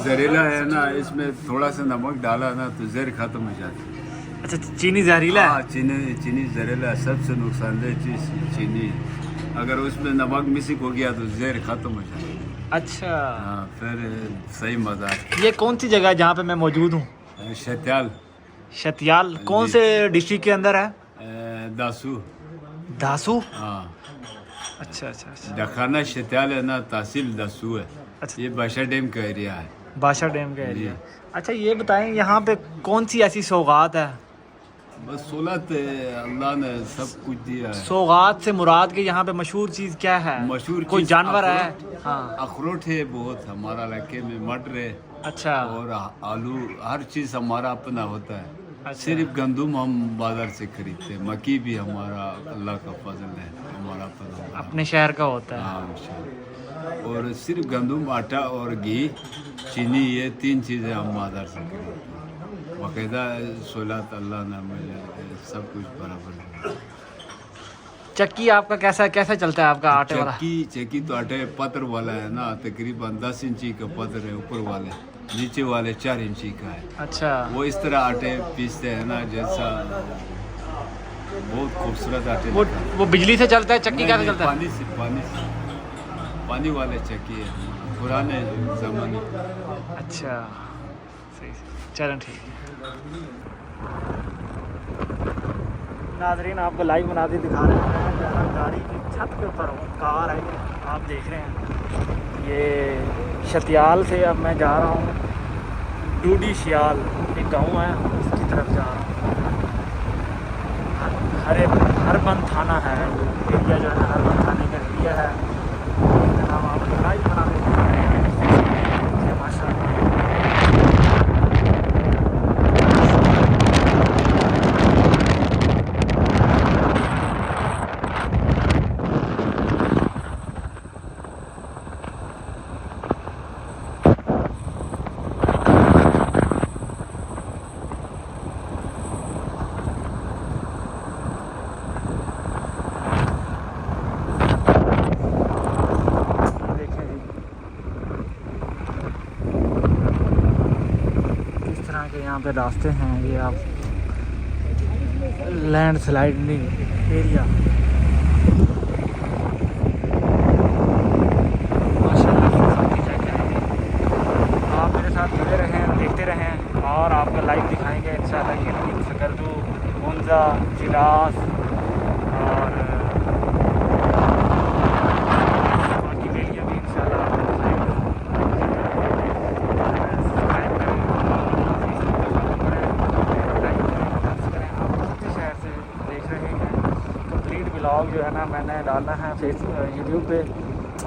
जहरीला है ना, इसमें थोड़ा सा नमक डाला ना तो जहर खत्म हो जाती है। अच्छा, चीनी जहरीला है। हाँ, चीनी चीनी जहरीला, सबसे नुकसानदेह चीज़ चीनी। अगर उसमें नमक मिसिक हो गया तो जहर खत्म हो जाता है। अच्छा, हाँ, फिर सही मज़ा आता ये कौन सी जगह है जहाँ पे मैं मौजूद हूँ? है। शत्याल शतियाल कौन जी। से डिस्ट्रिक्ट के अंदर है? दासू। दासू। हाँ, अच्छा अच्छा अच्छा। डखाना शत्याल है ना, तहसील दासू है। अच्छा, ये बादशाह डैम का एरिया है। बादशाह डैम का जी। एरिया। अच्छा, ये बताएं यहाँ पे कौन सी ऐसी सौगात है? बस सोलत अल्लाह ने सब कुछ दिया है। सौगात से मुराद के यहाँ पे मशहूर चीज़ क्या है? मशहूर कोई चीज़ जानवर है? अखरोट। हाँ। अखरोट है बहुत हमारा इलाके में, मटर है अच्छा और आलू, हर चीज़ हमारा अपना होता है। अच्छा। सिर्फ गंदम हम बाजार से खरीदते हैं, मक्की भी हमारा अल्लाह का फजल है, हमारा अपना होता है। अपने शहर का होता है। हाँ, इंशाल्लाह। और सिर्फ गंदम, आटा और घी, चीनी, ये तीन चीज़ें हम बाजार से खरीदते हैं। बाकायदा सोलत अल्लाह ने मुझे सब कुछ बराबर दिया। चक्की आपका कैसा चलता है आपका आटे वाला? चक्की तो आटे पत्र वाला है ना, तकरीबन 10 इंची का पत्र है ऊपर वाले, नीचे वाले 4 इंची का है। अच्छा। वो इस तरह आटे पीसते हैं ना, जैसा बहुत खूबसूरत आटे वो निकलते हैं। वो बिजली से चलता है? चक्की नहीं, कैसे नहीं, चलता है? पानी वाले चक्की है, पुराने जमाने। अच्छा, सही चलो ठीक है। नाजरीन, आपको लाइव मनाज़िर दिखा रहे हैं। जहाँ गाड़ी की छत के ऊपर हूँ, कार है, आप देख रहे हैं। ये शतियाल से अब मैं जा रहा हूँ डूडी शियाल, एक गांव है, उसकी तरफ जा रहा हूँ। हरबंद थाना है एरिया, जो है हरबंद थाने का एरिया है। जनाब आपको लाइव मनाज़िर दिखा रहे हैं। माशाल्लाह। के यहाँ पे रास्ते हैं, ये आप लैंड स्लाइडिंग एरिया। माशाल्लाह की जगह है। आप मेरे साथ जुड़े रहें, देखते रहें और आपको लाइव दिखाएंगे इंशाल्लाह। ये नदी सकरदू, मुंजा, जिलास और बाकी एरिया भी इंशाल्लाह आपको दिखाएंगे। ब्लॉग जो है ना मैंने डालना है यूट्यूब पे,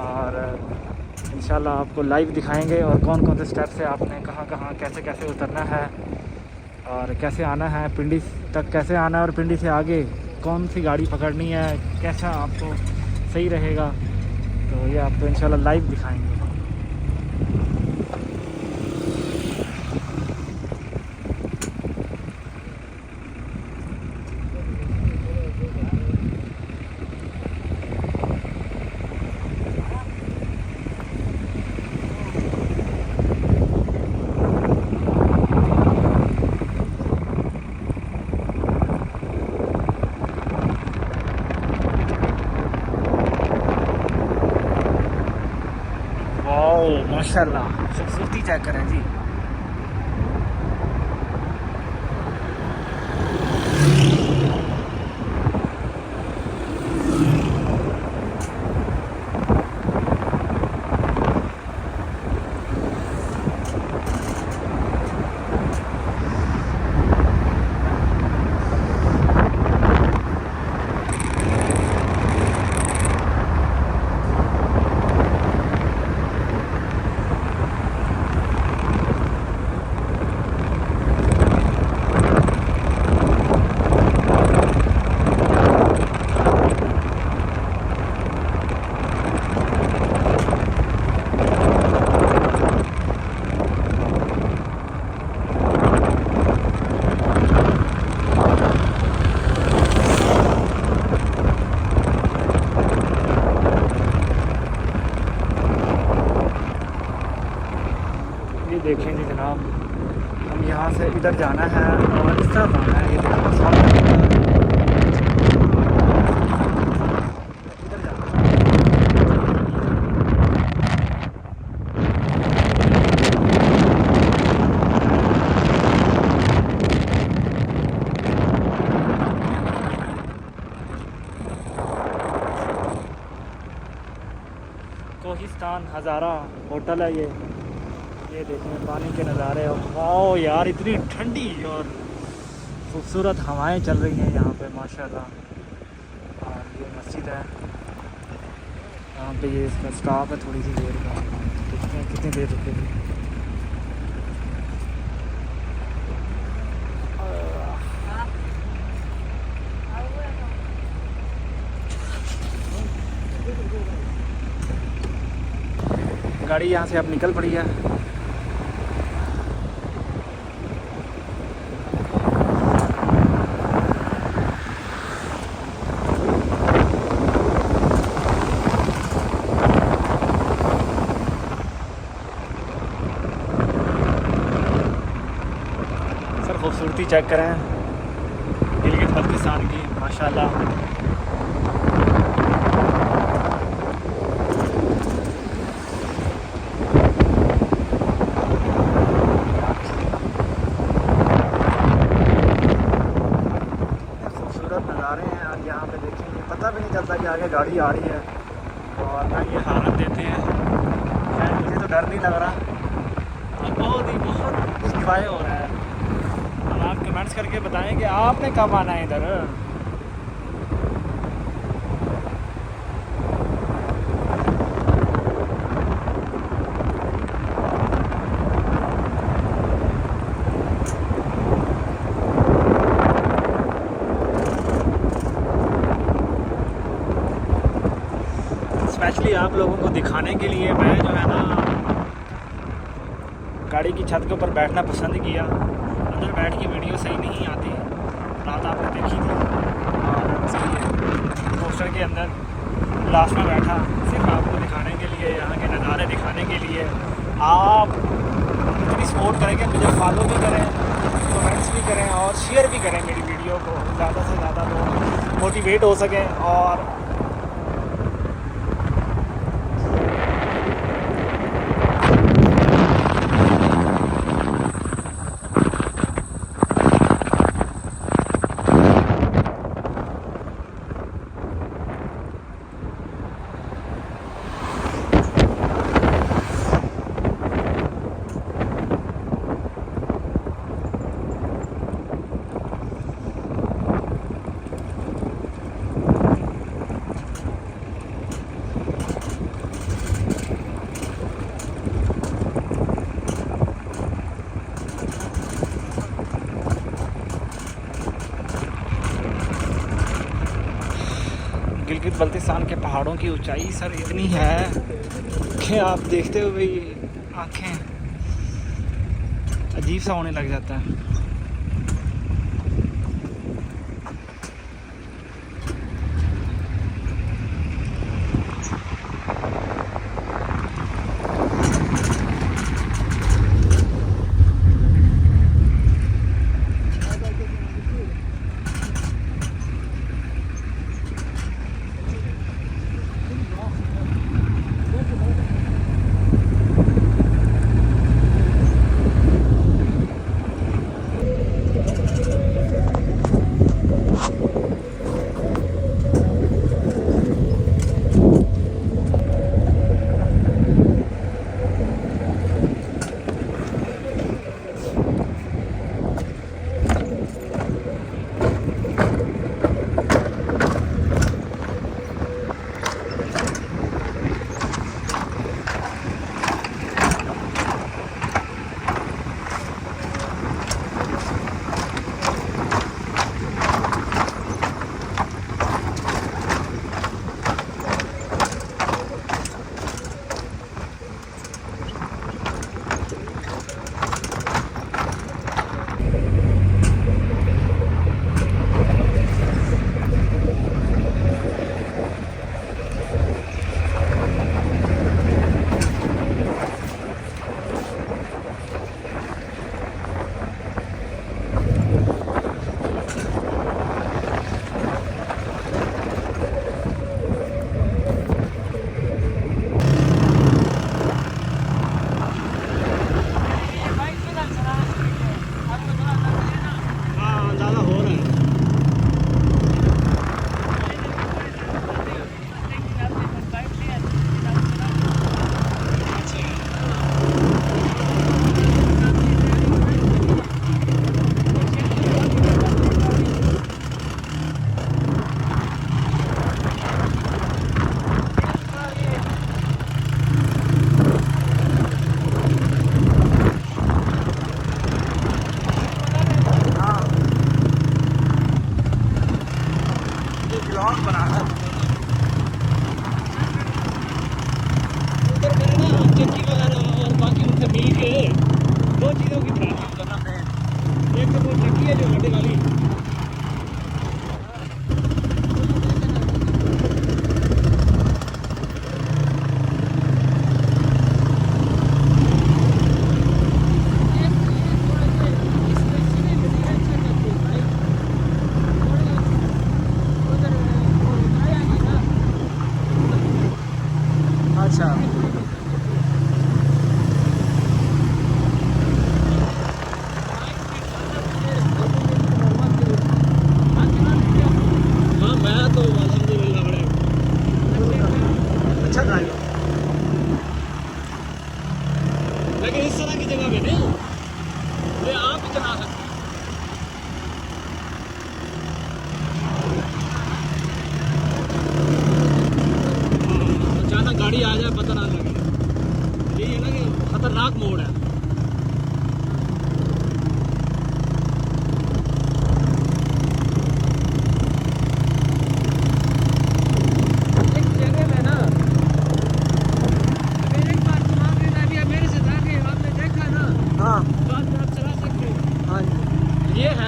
और इंशाल्लाह आपको लाइव दिखाएंगे और कौन कौन से स्टेप्स है, आपने कहाँ कहाँ कैसे कैसे उतरना है और कैसे आना है, पिंडी तक कैसे आना है और पिंडी से आगे कौन सी गाड़ी पकड़नी है, कैसा आपको सही रहेगा, तो ये आपको इंशाल्लाह लाइव दिखाएंगे। माशाल्लाह, खूबसूरती चेक करें जी। देखें जी जनाब, हम यहाँ से इधर जाना है और इस तरफ आना है। ये देखो सामने इधर जाना है। कोहिस्तान हज़ारा होटल है ये देखें पानी के नज़ारे। वाओ यार, इतनी ठंडी और खूबसूरत हवाएं चल रही हैं यहाँ पे माशाल्लाह। और ये मस्जिद है, यहाँ पे ये इसका स्टाफ है थोड़ी सी देर का, देखते हैं कितनी देर रुकेगी। गाड़ी यहाँ से अब निकल पड़ी है। सर खूबसूरती चेक करें गिलगित बल्तिस्तान की माशाल्लाह। यहाँ पे देखेंगे पता भी नहीं चलता कि आगे गाड़ी आ रही है और ना ये हारन देते हैं। खैर मुझे तो डर नहीं लग रहा और बहुत इंजॉय हो रहा है। अब आप कमेंट्स करके बताएं कि आपने कब आना है इधर। स्पेशली आप लोगों को दिखाने के लिए मैं जो है ना गाड़ी की छत के ऊपर बैठना पसंद किया। अंदर बैठ की वीडियो सही नहीं आती, रात आपने देखी थी। और उसके पोस्टर के अंदर लास्ट में बैठा सिर्फ आपको दिखाने के लिए, यहाँ के नज़ारे दिखाने के लिए। आप इतनी सपोर्ट करेंगे, मुझे फॉलो भी करें, कमेंट्स भी करें और शेयर भी करें मेरी वीडियो को, ज़्यादा से ज़्यादा लोग मोटिवेट हो सकें। और गिलगित बल्तिस्तान के पहाड़ों की ऊंचाई सर इतनी है कि आप देखते हुए आँखें अजीब सा होने लग जाता है।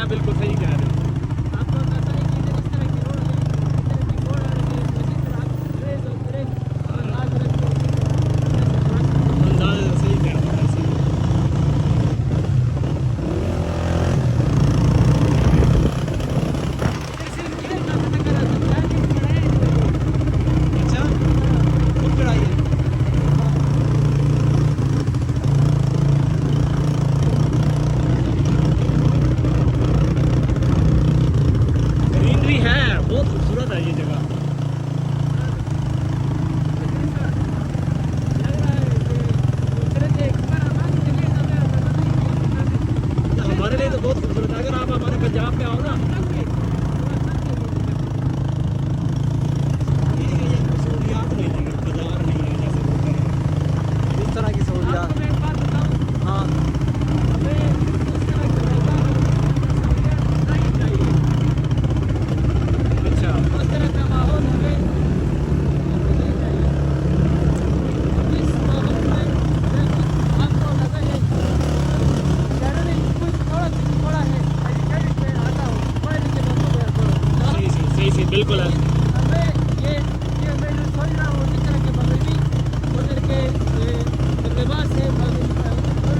हाँ बिल्कुल सही कह रहे हो। आपको पता है कि इधर इस तरह की रोड है, इस तरह की रोड है कि मस्जिद पर आप रेज और ब्रेक अंदाज रख के उसी तरह अंदाज सही कह रहे हो, सही। इधर का पता करा सकता है कि बड़ा है। अच्छा खूब चढ़ाई है। ग्रीनरी है, बहुत खूबसूरत है ये जगह। लग रहा है कि दूसरे से खबर आवाज के लिए हमें पता नहीं है। हमारे लिए तो बहुत खूबसूरत है। अगर आप हमारे पंजाब में आओ ना, ये सहूलियात नहीं है, बाजार नहीं है जैसे इस तरह की सहूलियात। आपको मैं एक बात बताऊं, हाँ हमें इस तरह की बाजार नहीं चाहिए। अच्छा उस तरह का माहौल हमें नहीं चाहिए। इस माहौल में आपको लगा है शहर में कुछ थोड़ा है कहीं पे आता हो पहले के लोगों में सही बिल्कुल है। हमें ये मैं जो सोच रहा हूँ जिस तरह के मगरबी उधर के लिबास है उन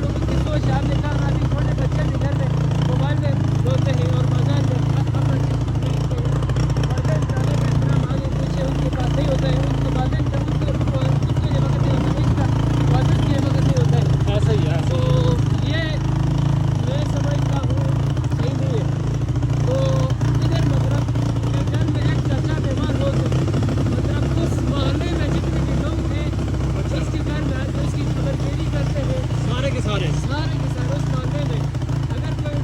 लोगों की सोच है। आपने कहा अभी छोटे बच्चे भी घर में मोबाइल में बोलते हैं और बाजार में डाले में इतना आगे पीछे उनके पास नहीं होता है। उनके वालिद जब उनके ये वक्त नहीं होता है, इसका वालिद के वक्त नहीं होता है। ऐसा ही है। तो ये मैं समझता हूँ सही नहीं है। तो इधर मतलब मेरे घर में एक चाचा बीमार हो तो मतलब उस मोहल्ले में जितने भी लोग हैं इसके घर में आके इसकी खबरगिरी करते हैं सारे के सारे सारे के सारे उस मोहल्ले में। अगर कोई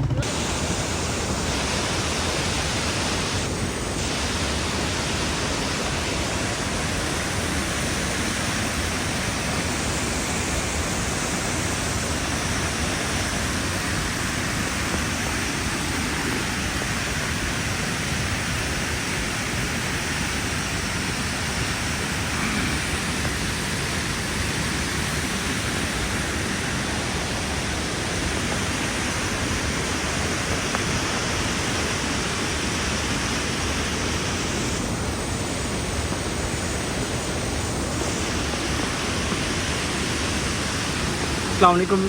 अस्सलाम वालेकुम